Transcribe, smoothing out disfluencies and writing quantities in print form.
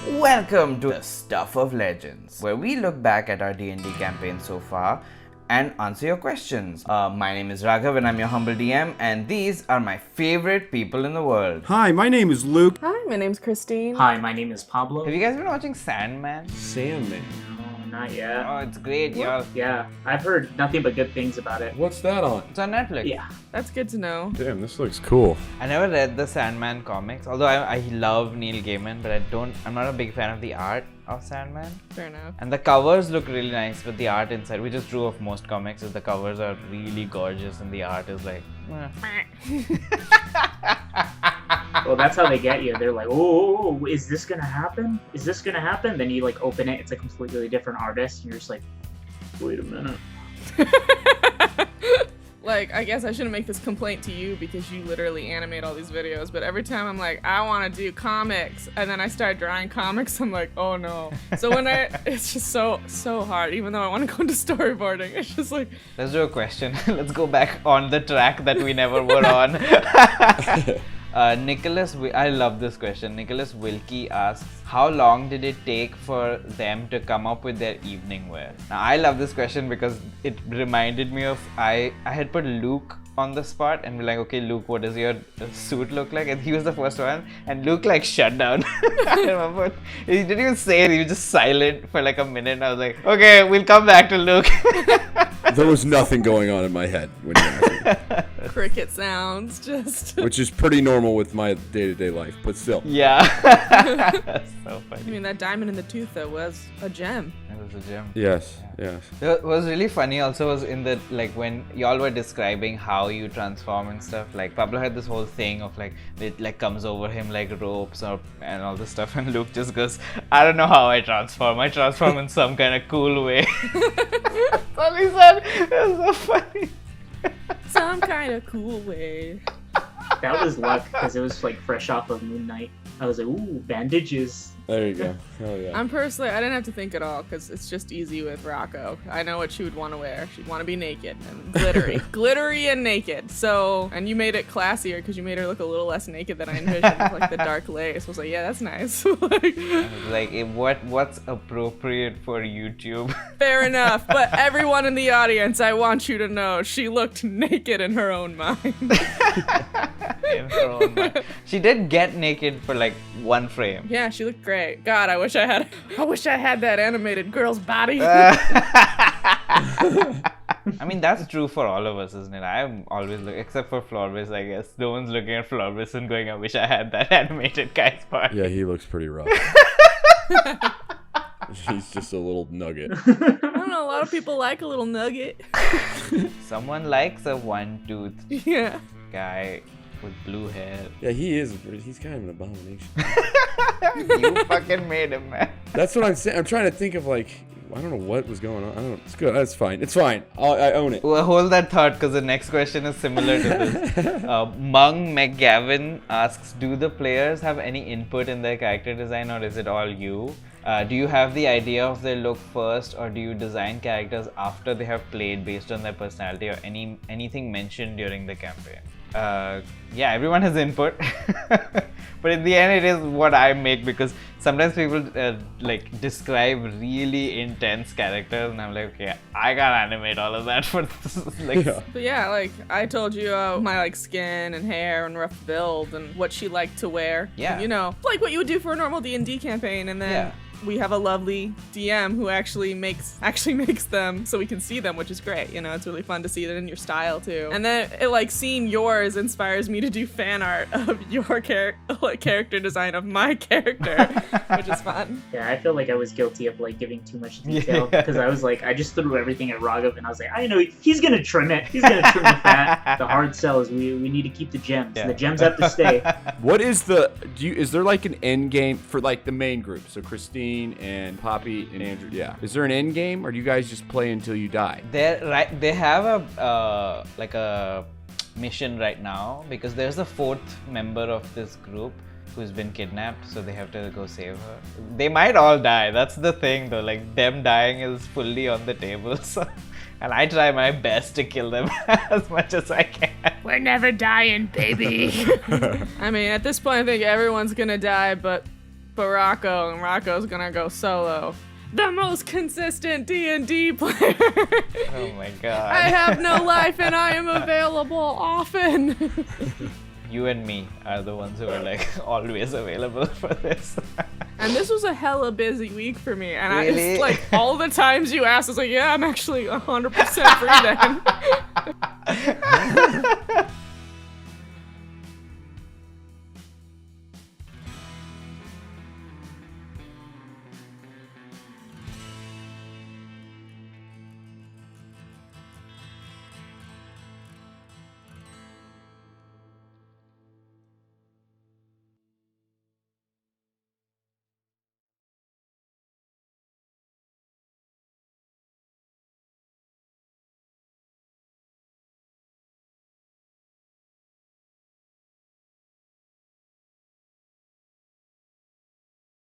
Welcome to the Stuff of Legends, where we look back at our D&D campaign so far and answer your questions. My name is Raghav and I'm your humble DM, and these are my favorite people in the world. Hi, my name is Luke. Hi, my name's Christine. Hi, my name is Pablo. Have you guys been watching Sandman? Sandman. No, not yet. Oh, it's great, y'all. Yeah, I've heard nothing but good things about it. What's that on? It's on Netflix. Yeah. That's good to know. Damn, this looks cool. I never read the Sandman comics, although I love Neil Gaiman, but I'm not a big fan of the art of Sandman. Fair enough. And the covers look really nice, but the art inside, which is true of most comics, is the covers are really gorgeous and the art is like, Well, that's how they get you. They're like, oh, is this gonna happen? Is this gonna happen? Then you like open it, it's a completely different artist, and you're just like, wait a minute. Like, I guess I shouldn't make this complaint to you because you literally animate all these videos, but every time I'm like, I want to do comics, and then I start drawing comics, I'm like, oh no. So it's just so hard, even though I want to go into storyboarding. It's just like... Let's do a question. Let's go back on the track that we never were on. I love this question. Nicholas Wilkie asks, how long did it take for them to come up with their evening wear? Now, I love this question because it reminded me of, I had put Luke on the spot and be like, okay, Luke, what does your suit look like? And he was the first one, and Luke like shut down. I remember, he didn't even say it, he was just silent for like a minute. I was like, okay, we'll come back to Luke. There was nothing going on in my head when you asked me. Cricket sounds, just... Which is pretty normal with my day-to-day life, but still. Yeah. That's so funny. I mean, that diamond in the tooth, though, was a gem. It was a gem. Yes. What was really funny also was in the, like, when y'all were describing how you transform and stuff, like, Pablo had this whole thing of, like, it, like, comes over him like ropes and all this stuff, and Luke just goes, I don't know how I transform in some kind of cool way. That's all he said. It was so funny. Some kind of cool way. That was luck, because it was like fresh off of Moon Knight. I was like, ooh, bandages. There you go. Oh yeah. I didn't have to think at all because it's just easy with Rocco. I know what she would want to wear. She'd want to be naked and glittery. Glittery and naked. So, and you made it classier because you made her look a little less naked than I envisioned, like the dark lace. I was like, yeah, that's nice. What's appropriate for YouTube? Fair enough. But everyone in the audience, I want you to know she looked naked in her own mind. In her own mind. She did get naked for like one frame. Yeah, she looked great. God, I wish I had that animated girl's body. I mean, that's true for all of us, isn't it? I'm always except for Florvis, I guess. No one's looking at Florvis and going, I wish I had that animated guy's body. Yeah, he looks pretty rough. He's just a little nugget. I don't know, a lot of people like a little nugget. Someone likes a one-toothed Yeah. guy with blue hair. Yeah, he's kind of an abomination. You fucking made him, man. That's what I'm saying. I'm trying to think of like, I don't know what was going on. I don't. It's good. That's fine. It's fine. I own it. Well, hold that thought because the next question is similar to this. Mung McGavin asks, do the players have any input in their character design, or is it all you? Do you have the idea of their look first, or do you design characters after they have played based on their personality or anything mentioned during the campaign? Yeah, everyone has input. But in the end, it is what I make, because sometimes people like describe really intense characters, and I'm like, okay, I gotta animate all of that for this. Like, Yeah. But yeah, like I told you my like skin and hair and rough build and what she liked to wear. Yeah. You know, like what you would do for a normal D&D campaign, and then Yeah. we have a lovely DM who actually makes them so we can see them, which is great. You know, it's really fun to see that in your style too. And then it like seeing yours inspires me to do fan art of your character design of my character, which is fun. Yeah, I feel like I was guilty of like giving too much detail, because I was like, I just threw everything at Raghav, and I was like, I know he's gonna trim it. He's gonna trim the fat. The hard sell is we need to keep the gems. Yeah. The gems have to stay. What is is there like an end game for like the main group? So Christine and Poppy and Andrew. Yeah. Is there an end game, or do you guys just play until you die? they have a like a mission right now, because there's a fourth member of this group who's been kidnapped, so they have to go save her. They might all die. That's the thing, though. Like, them dying is fully on the table. So, and I try my best to kill them as much as I can. We're never dying, baby. I mean, at this point, I think everyone's gonna die, but but Rocco, and Rocco's gonna go solo. The most consistent D&D player. Oh my god. I have no life and I am available often. You and me are the ones who are like always available for this. And this was a hella busy week for me. And Really? it's like all the times you asked, I was like, yeah, I'm actually 100% free then.